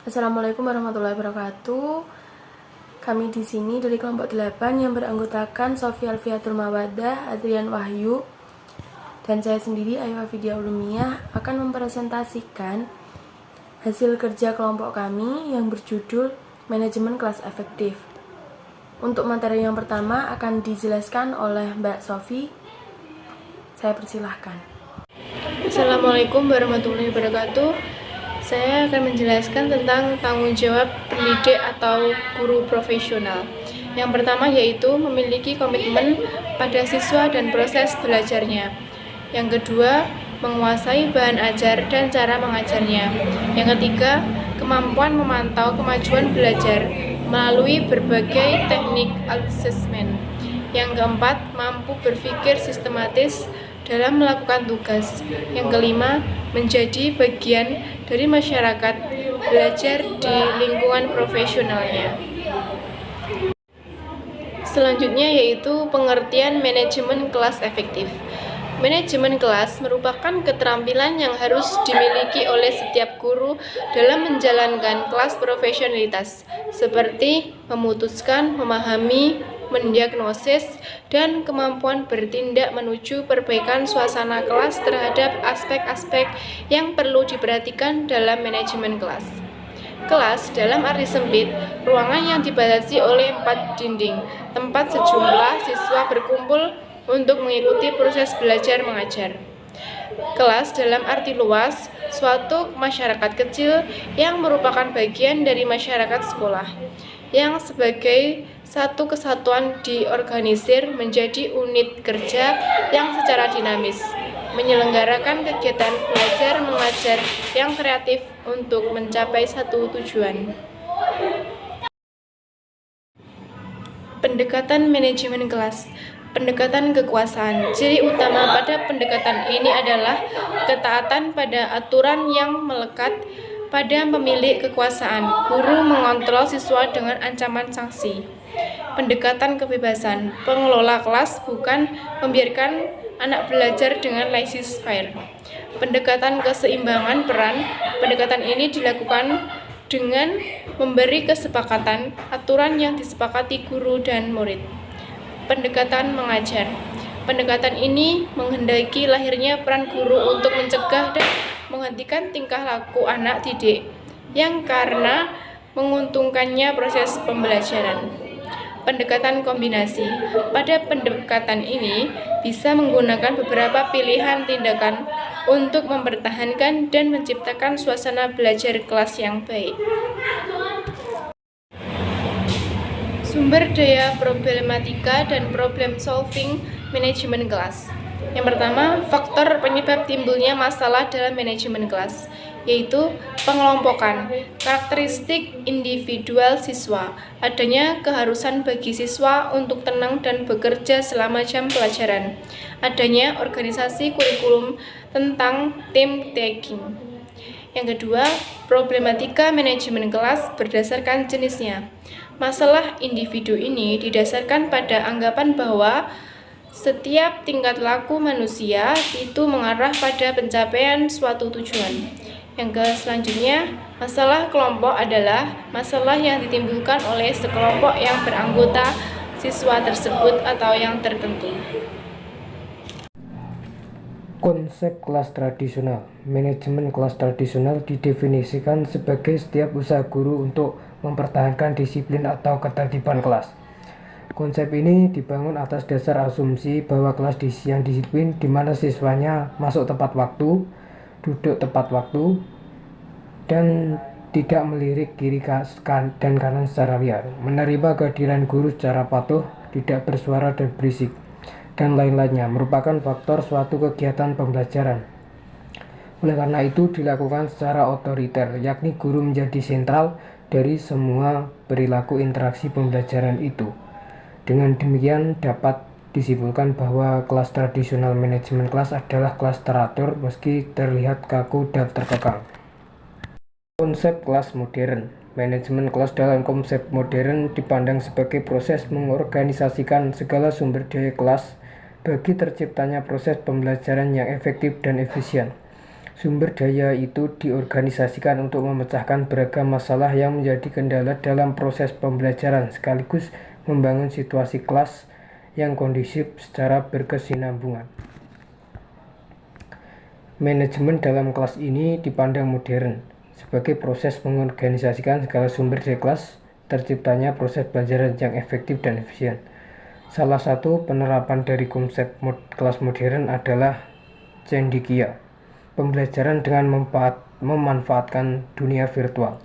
Assalamualaikum warahmatullahi wabarakatuh. Kami di sini dari kelompok 8 yang beranggotakan Sofia Alfiatul Mawadah, Adrian Wahyu, dan saya sendiri Ayu Afidia Ulumiyah akan mempresentasikan hasil kerja kelompok kami yang berjudul Manajemen Kelas Efektif. Untuk materi yang pertama akan dijelaskan oleh Mbak Sofi. Saya persilahkan. Assalamualaikum warahmatullahi wabarakatuh. Saya akan menjelaskan tentang tanggung jawab pendidik atau guru profesional. Yang pertama yaitu memiliki komitmen pada siswa dan proses belajarnya. Yang kedua, menguasai bahan ajar dan cara mengajarnya. Yang ketiga, kemampuan memantau kemajuan belajar melalui berbagai teknik asesmen. Yang keempat, mampu berpikir sistematis dalam melakukan tugas. Yang kelima, menjadi bagian dari masyarakat, belajar di lingkungan profesionalnya. Selanjutnya yaitu pengertian manajemen kelas efektif. Manajemen kelas merupakan keterampilan yang harus dimiliki oleh setiap guru dalam menjalankan kelas profesionalitas, seperti memutuskan, memahami, mendiagnosis, dan kemampuan bertindak menuju perbaikan suasana kelas terhadap aspek-aspek yang perlu diperhatikan dalam manajemen kelas. Kelas dalam arti sempit, ruangan yang dibatasi oleh 4 dinding, tempat sejumlah siswa berkumpul untuk mengikuti proses belajar mengajar. Kelas dalam arti luas, suatu masyarakat kecil yang merupakan bagian dari masyarakat sekolah, yang sebagai satu kesatuan diorganisir menjadi unit kerja yang secara dinamis, menyelenggarakan kegiatan belajar mengajar yang kreatif untuk mencapai satu tujuan. Pendekatan manajemen kelas. Pendekatan kekuasaan. Ciri utama pada pendekatan ini adalah ketaatan pada aturan yang melekat pada pemilik kekuasaan. Guru mengontrol siswa dengan ancaman sanksi. Pendekatan kebebasan. Pengelola kelas bukan membiarkan anak belajar dengan laissez-faire. Pendekatan keseimbangan peran. Pendekatan ini dilakukan dengan memberi kesepakatan aturan yang disepakati guru dan murid. Pendekatan mengajar. Pendekatan ini menghendaki lahirnya peran guru untuk mencegah dan menghentikan tingkah laku anak didik yang karena menguntungkannya proses pembelajaran. Pendekatan kombinasi. Pada pendekatan ini bisa menggunakan beberapa pilihan tindakan untuk mempertahankan dan menciptakan suasana belajar kelas yang baik. Sumber daya problematika dan problem solving manajemen kelas. Yang pertama, faktor penyebab timbulnya masalah dalam manajemen kelas, yaitu pengelompokan, karakteristik individual siswa, adanya keharusan bagi siswa untuk tenang dan bekerja selama jam pelajaran, adanya organisasi kurikulum tentang team taking. Yang kedua, problematika manajemen kelas berdasarkan jenisnya. Masalah individu ini didasarkan pada anggapan bahwa setiap tingkat laku manusia itu mengarah pada pencapaian suatu tujuan. Yang selanjutnya, masalah kelompok adalah masalah yang ditimbulkan oleh sekelompok yang beranggota siswa tersebut atau yang tertentu. Konsep kelas tradisional. Manajemen kelas tradisional didefinisikan sebagai setiap usaha guru untuk mempertahankan disiplin atau ketertiban kelas. Konsep ini dibangun atas dasar asumsi bahwa kelas yang disiplin di mana siswanya masuk tepat waktu, duduk tepat waktu, dan tidak melirik kiri dan kanan secara liar, menerima kehadiran guru secara patuh, tidak bersuara dan berisik, dan lain-lainnya merupakan faktor suatu kegiatan pembelajaran. Oleh karena itu dilakukan secara otoriter, yakni guru menjadi sentral dari semua perilaku interaksi pembelajaran itu. Dengan demikian dapat disimpulkan bahwa kelas tradisional manajemen kelas adalah kelas teratur meski terlihat kaku dan terkekang. Konsep kelas modern. Manajemen kelas dalam konsep modern dipandang sebagai proses mengorganisasikan segala sumber daya kelas bagi terciptanya proses pembelajaran yang efektif dan efisien. Sumber daya itu diorganisasikan untuk memecahkan beragam masalah yang menjadi kendala dalam proses pembelajaran, sekaligus membangun situasi kelas yang kondusif secara berkesinambungan. Manajemen dalam kelas ini dipandang modern sebagai proses mengorganisasikan segala sumber dari kelas, terciptanya proses pembelajaran yang efektif dan efisien. Salah satu penerapan dari konsep kelas modern adalah cendekia, pembelajaran dengan memanfaatkan dunia virtual.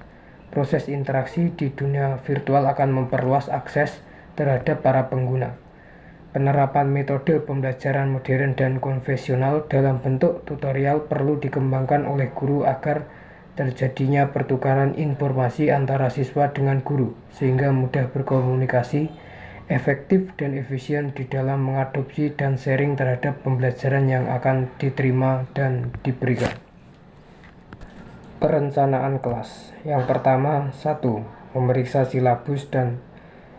Proses interaksi di dunia virtual akan memperluas akses terhadap para pengguna. Penerapan metode pembelajaran modern dan konvensional dalam bentuk tutorial perlu dikembangkan oleh guru agar terjadinya pertukaran informasi antara siswa dengan guru, sehingga mudah berkomunikasi, efektif dan efisien di dalam mengadopsi dan sharing terhadap pembelajaran yang akan diterima dan diberikan. Perencanaan kelas. Yang pertama, 1. Memeriksa silabus dan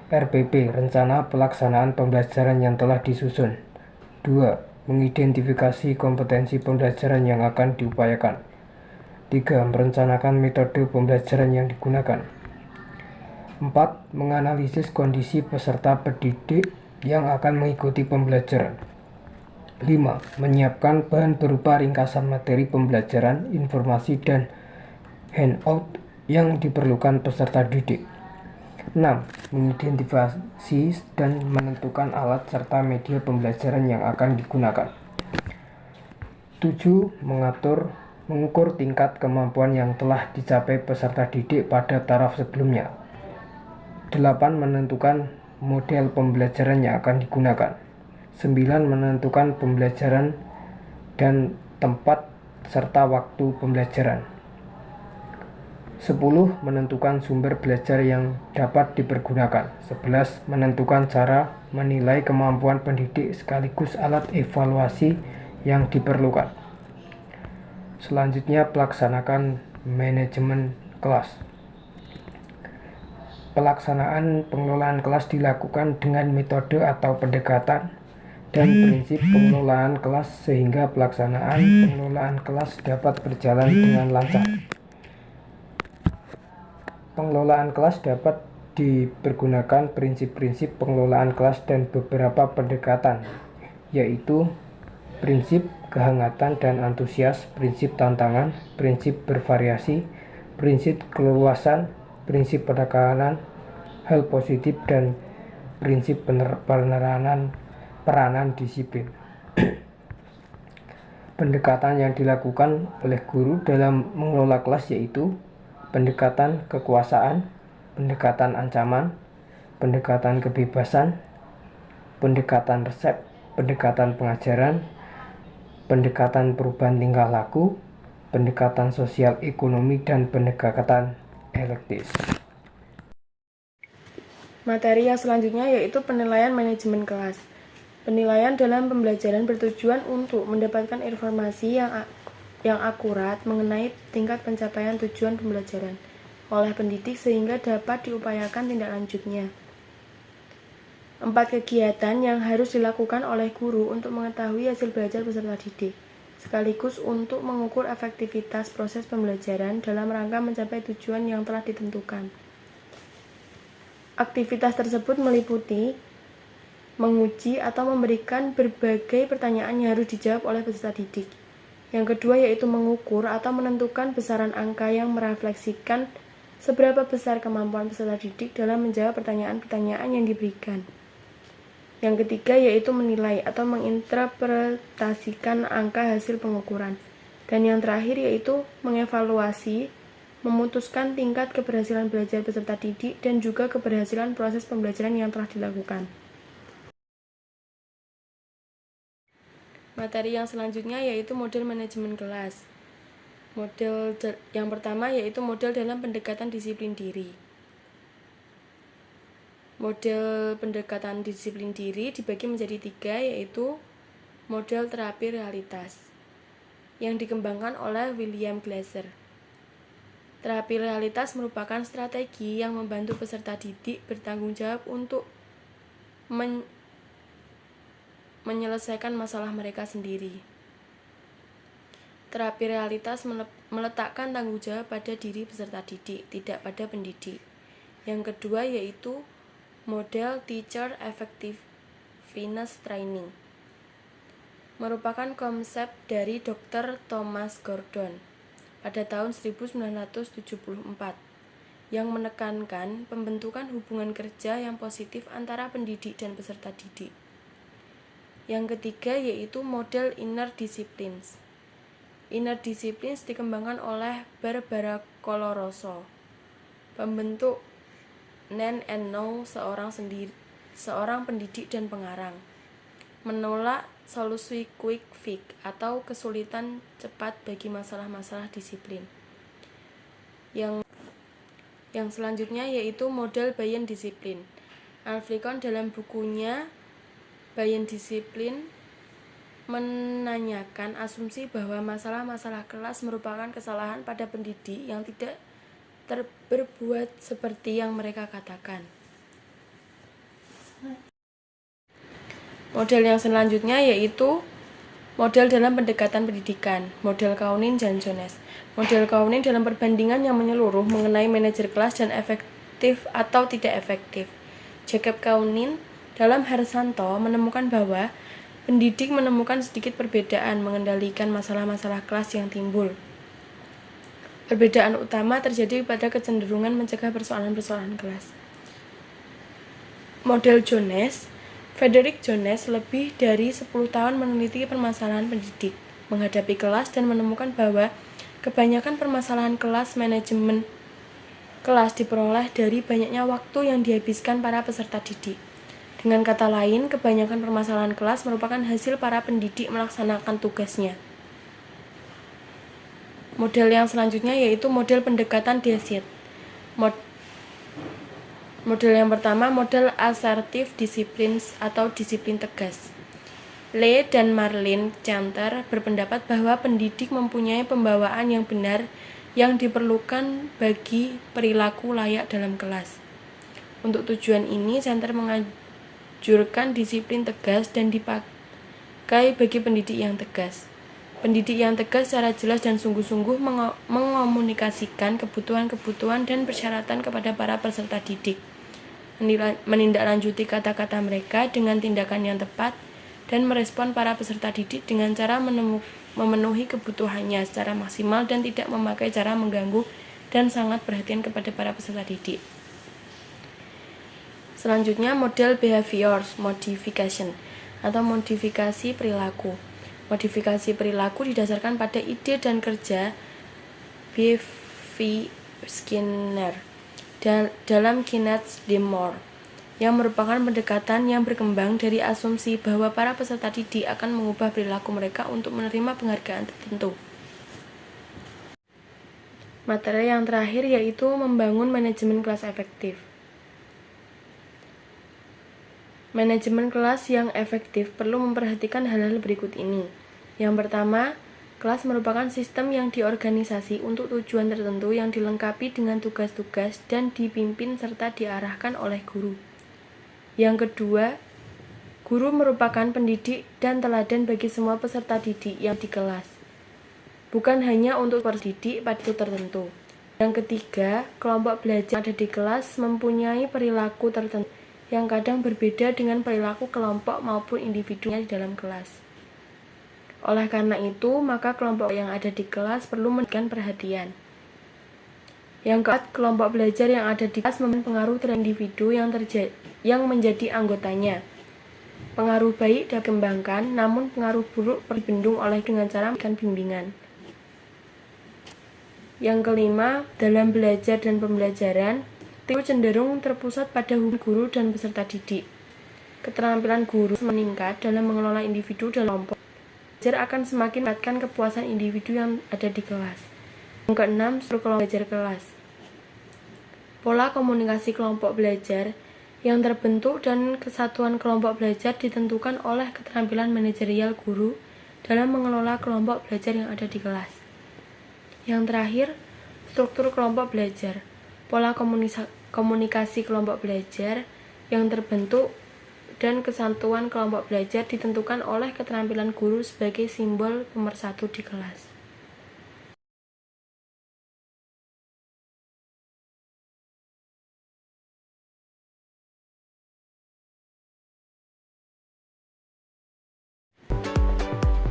RPP, rencana pelaksanaan pembelajaran yang telah disusun. 2. Mengidentifikasi kompetensi pembelajaran yang akan diupayakan. 3. Merencanakan metode pembelajaran yang digunakan. 4. Menganalisis kondisi peserta pendidik yang akan mengikuti pembelajaran. 5. Menyiapkan bahan berupa ringkasan materi pembelajaran, informasi, dan handout yang diperlukan peserta didik. 6. Mengidentifikasi dan menentukan alat serta media pembelajaran yang akan digunakan. 7. Mengukur tingkat kemampuan yang telah dicapai peserta didik pada taraf sebelumnya. 8. Menentukan model pembelajaran yang akan digunakan. 9. Menentukan pembelajaran dan tempat serta waktu pembelajaran. 10. Menentukan sumber belajar yang dapat dipergunakan. 11. Menentukan cara menilai kemampuan pendidik sekaligus alat evaluasi yang diperlukan. Selanjutnya, pelaksanakan manajemen kelas. Pelaksanaan pengelolaan kelas dilakukan dengan metode atau pendekatan dan prinsip pengelolaan kelas sehingga pelaksanaan pengelolaan kelas dapat berjalan dengan lancar. Pengelolaan kelas dapat dipergunakan prinsip-prinsip pengelolaan kelas dan beberapa pendekatan, yaitu prinsip kehangatan dan antusias, prinsip tantangan, prinsip bervariasi, prinsip keluasan, prinsip penekanan hal positif, dan prinsip peranan disiplin. Pendekatan yang dilakukan oleh guru dalam mengelola kelas yaitu pendekatan kekuasaan, pendekatan ancaman, pendekatan kebebasan, pendekatan resep, pendekatan pengajaran, pendekatan perubahan tingkah laku, pendekatan sosial ekonomi, dan pendekatan elektis. Materi yang selanjutnya yaitu penilaian manajemen kelas. Penilaian dalam pembelajaran bertujuan untuk mendapatkan informasi yang akurat mengenai tingkat pencapaian tujuan pembelajaran oleh pendidik sehingga dapat diupayakan tindak lanjutnya. 4 kegiatan yang harus dilakukan oleh guru untuk mengetahui hasil belajar peserta didik, sekaligus untuk mengukur efektivitas proses pembelajaran dalam rangka mencapai tujuan yang telah ditentukan. Aktivitas tersebut meliputi menguji atau memberikan berbagai pertanyaan yang harus dijawab oleh peserta didik. Yang kedua yaitu mengukur atau menentukan besaran angka yang merefleksikan seberapa besar kemampuan peserta didik dalam menjawab pertanyaan-pertanyaan yang diberikan. Yang ketiga yaitu menilai atau menginterpretasikan angka hasil pengukuran. Dan yang terakhir yaitu mengevaluasi, memutuskan tingkat keberhasilan belajar peserta didik dan juga keberhasilan proses pembelajaran yang telah dilakukan. Materi yang selanjutnya yaitu model manajemen kelas. Model yang pertama yaitu model dalam pendekatan disiplin diri. Model pendekatan disiplin diri dibagi menjadi 3 yaitu model terapi realitas yang dikembangkan oleh William Glasser. Terapi realitas merupakan strategi yang membantu peserta didik bertanggung jawab untuk menyelesaikan masalah mereka sendiri. Terapi realitas meletakkan tanggung jawab pada diri peserta didik, tidak pada pendidik. Yang kedua yaitu model Teacher Effectiveness Training. Merupakan konsep dari Dr. Thomas Gordon pada tahun 1974 yang menekankan pembentukan hubungan kerja yang positif antara pendidik dan peserta didik. Yang ketiga yaitu model Inner Disciplines. Inner Disciplines dikembangkan oleh Barbara Coloroso, pembentuk Nan and No, seorang pendidik dan pengarang. Menolak solusi quick fix atau kesulitan cepat bagi masalah-masalah disiplin. Yang selanjutnya yaitu model Bayern Discipline. Alflicon dalam bukunya Bayern Discipline menanyakan asumsi bahwa masalah-masalah kelas merupakan kesalahan pada pendidik yang tidak berbuat seperti yang mereka katakan. Model yang selanjutnya yaitu model dalam pendekatan pendidikan, model Kaunin dan Jones. Model Kaunin dalam perbandingan yang menyeluruh mengenai manajer kelas dan efektif atau tidak efektif. Jacob Kaunin dalam Harsanto menemukan bahwa pendidik menemukan sedikit perbedaan mengendalikan masalah-masalah kelas yang timbul. Perbedaan utama terjadi pada kecenderungan mencegah persoalan-persoalan kelas. Model Jones, Frederick Jones lebih dari 10 tahun meneliti permasalahan pendidik menghadapi kelas dan menemukan bahwa kebanyakan permasalahan kelas manajemen kelas diperoleh dari banyaknya waktu yang dihabiskan para peserta didik. Dengan kata lain, kebanyakan permasalahan kelas merupakan hasil para pendidik melaksanakan tugasnya. Model yang selanjutnya yaitu model pendekatan Desiet. Model yang pertama, model Assertive Disciplines atau disiplin tegas. Lee dan Marlene Chanter berpendapat bahwa pendidik mempunyai pembawaan yang benar yang diperlukan bagi perilaku layak dalam kelas. Untuk tujuan ini, Chanter menganjurkan disiplin tegas dan dipakai bagi pendidik yang tegas. Pendidik yang tegas secara jelas dan sungguh-sungguh mengomunikasikan kebutuhan-kebutuhan dan persyaratan kepada para peserta didik, menindaklanjuti kata-kata mereka dengan tindakan yang tepat, dan merespon para peserta didik dengan cara memenuhi kebutuhannya secara maksimal dan tidak memakai cara mengganggu dan sangat perhatian kepada para peserta didik. Selanjutnya model Behaviors Modification atau modifikasi perilaku. Modifikasi perilaku didasarkan pada ide dan kerja B.V. Skinner dalam Kinets de Moore, yang merupakan pendekatan yang berkembang dari asumsi bahwa para peserta didik akan mengubah perilaku mereka untuk menerima penghargaan tertentu. Materi yang terakhir yaitu membangun manajemen kelas efektif. Manajemen kelas yang efektif perlu memperhatikan hal-hal berikut ini. Yang pertama, kelas merupakan sistem yang diorganisasi untuk tujuan tertentu yang dilengkapi dengan tugas-tugas dan dipimpin serta diarahkan oleh guru. Yang kedua, guru merupakan pendidik dan teladan bagi semua peserta didik yang di kelas, bukan hanya untuk pendidik pada waktu tertentu. Yang ketiga, kelompok belajar yang ada di kelas mempunyai perilaku tertentu yang kadang berbeda dengan perilaku kelompok maupun individunya di dalam kelas. Oleh karena itu, maka kelompok yang ada di kelas perlu memberikan perhatian. Yang keempat, kelompok belajar yang ada di kelas memberikan pengaruh terhadap individu yang menjadi anggotanya. Pengaruh baik dapat dikembangkan, namun pengaruh buruk perlu dibendung dengan cara memberikan bimbingan. Yang kelima, dalam belajar dan pembelajaran, itu cenderung terpusat pada hubungan guru dan peserta didik. Keterampilan guru meningkat dalam mengelola individu dan kelompok. Belajar akan semakin meningkatkan kepuasan individu yang ada di kelas. Yang keenam, struktur kelompok belajar kelas. Pola komunikasi kelompok belajar yang terbentuk dan kesatuan kelompok belajar ditentukan oleh keterampilan manajerial guru dalam mengelola kelompok belajar yang ada di kelas. Yang terakhir, struktur kelompok belajar. Pola komunikasi kelompok belajar yang terbentuk dan kesatuan kelompok belajar ditentukan oleh keterampilan guru sebagai simbol pemersatu di kelas.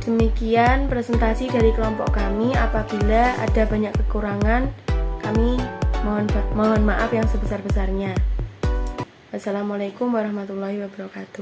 Demikian presentasi dari kelompok kami. Apabila ada banyak kekurangan, kami mohon maaf yang sebesar-besarnya. Wassalamualaikum warahmatullahi wabarakatuh.